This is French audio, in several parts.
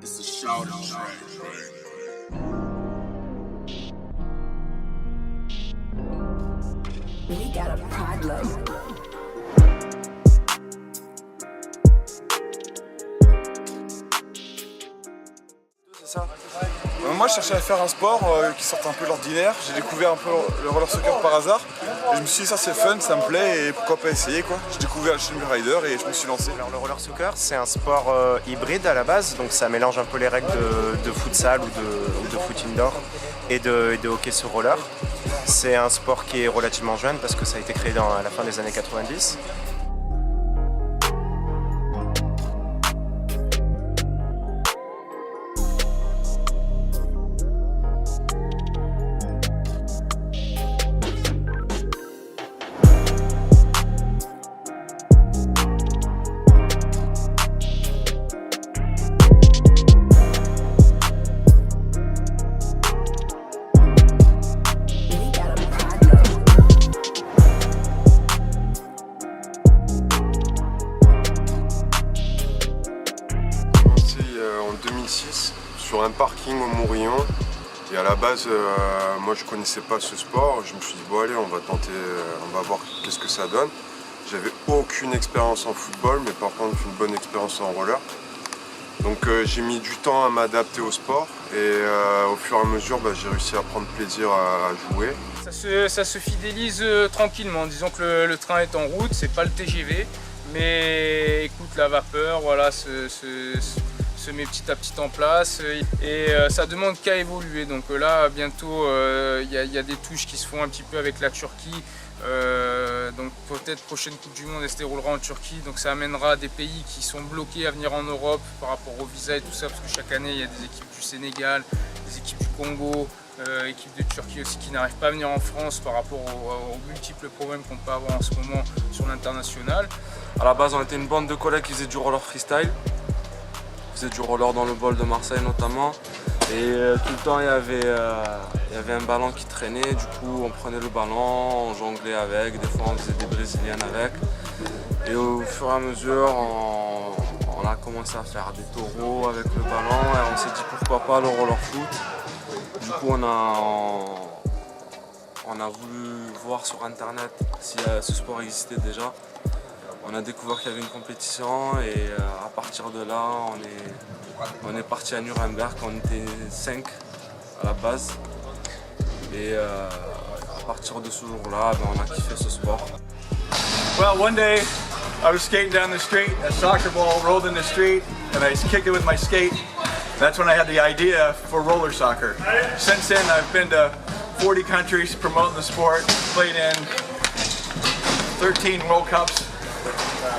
It's a shouting track. We got a problem. C'est ça. Moi je cherchais à faire un sport qui sorte un peu de l'ordinaire. J'ai découvert un peu le roller soccer par hasard. Et je me suis dit ça c'est fun, ça me plaît et pourquoi pas essayer quoi. J'ai découvert le Chimney Rider et je me suis lancé. Alors le roller soccer c'est un sport hybride à la base, donc ça mélange un peu les règles de futsal ou de foot indoor et de hockey sur roller. C'est un sport qui est relativement jeune parce que ça a été créé à la fin des années 90. En 2006 sur un parking au Mourillon et à la base moi je connaissais pas ce sport, je me suis dit bon allez on va tenter, on va voir qu'est-ce que ça donne. J'avais aucune expérience en football mais par contre une bonne expérience en roller. Donc j'ai mis du temps à m'adapter au sport et au fur et à mesure j'ai réussi à prendre plaisir à jouer. Ça se fidélise tranquillement, disons que le train est en route, c'est pas le TGV, mais écoute la vapeur, voilà, se met petit à petit en place et ça demande qu'à évoluer. Donc là bientôt il y a des touches qui se font un petit peu avec la Turquie. Donc peut-être prochaine Coupe du Monde elle se déroulera en Turquie, donc ça amènera des pays qui sont bloqués à venir en Europe par rapport au visa et tout ça, parce que chaque année il y a des équipes du Sénégal, des équipes du Congo, équipes de Turquie aussi qui n'arrivent pas à venir en France par rapport aux multiples problèmes qu'on peut avoir en ce moment sur l'international. À la base on était une bande de collègues qui faisaient du roller freestyle. On faisait du roller dans le bol de Marseille notamment et tout le temps il y avait un ballon qui traînait, du coup on prenait le ballon, on jonglait avec, des fois on faisait des brésiliennes avec et au fur et à mesure on a commencé à faire des taureaux avec le ballon et on s'est dit pourquoi pas le roller foot. Du coup on a voulu voir sur internet si ce sport existait déjà. On a découvert qu'il y avait une compétition et à partir de là, on est parti à Nuremberg. On était 5 à la base. Et à partir de ce jour-là, on a kiffé ce sport. Well, one day I was skating down the street, a soccer ball rolled in the street, and I kicked it with my skate. That's when I had the idea for roller soccer. Since then, I've been to 40 countries promoting the sport, played in 13 World Cups.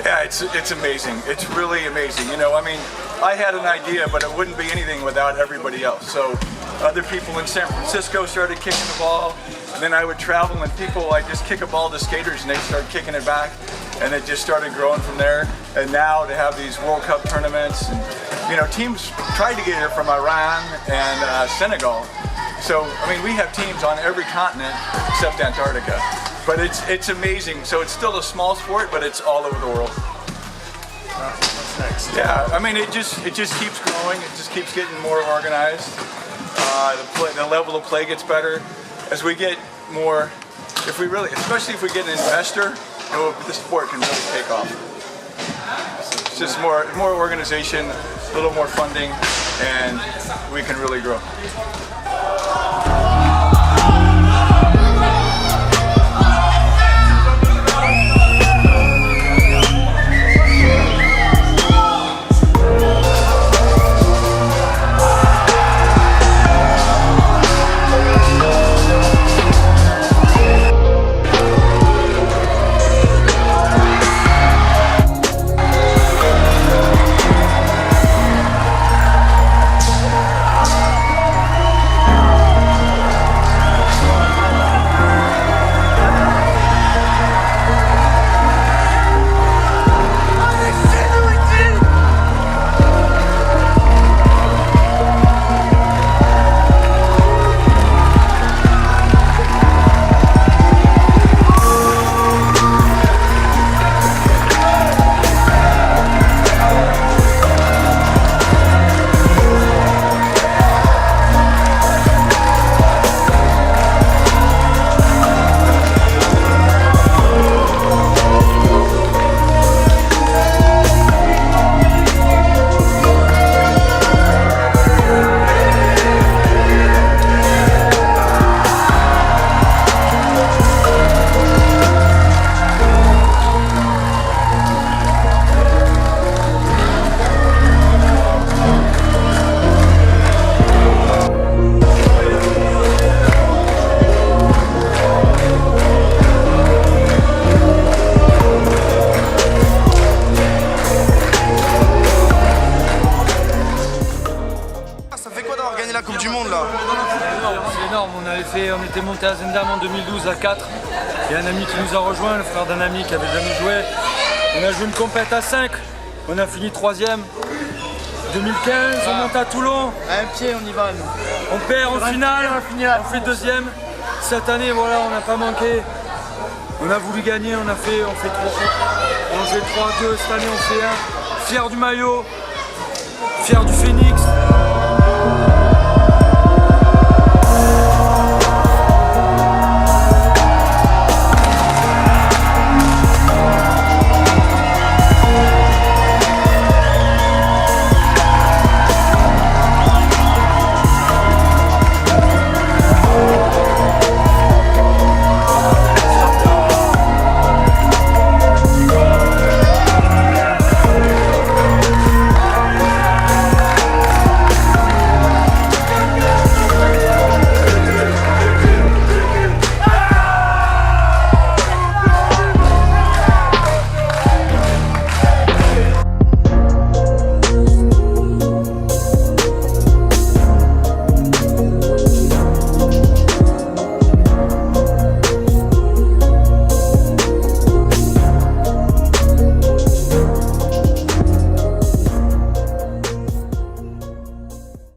Yeah, it's amazing. It's really amazing. You know, I mean, I had an idea, but it wouldn't be anything without everybody else. So other people in San Francisco started kicking the ball, and then I would travel and people like just kick a ball to skaters and they start kicking it back, and it just started growing from there. And now to have these World Cup tournaments, and you know, teams tried to get here from Iran and Senegal. So I mean, we have teams on every continent except Antarctica. But it's amazing. So it's still a small sport, but it's all over the world. What's next? Yeah, I mean it just keeps growing. It just keeps getting more organized. The level of play gets better as we get more. Especially if we get an investor, the sport can really take off. It's just more organization, a little more funding, and we can really grow. on était monté à Zendam en 2012 à 4. Il y a un ami qui nous a rejoint, le frère d'un ami qui avait jamais joué. On a joué une compète à 5, on a fini 3e. 2015, on monte à Toulon. À un pied, on y va, nous. On perd en finale, on fait 2e. Cette année, voilà, on n'a pas manqué. On a voulu gagner, on fait 3-2. Cette année, on fait 1. Fier du maillot, fier du Phoenix.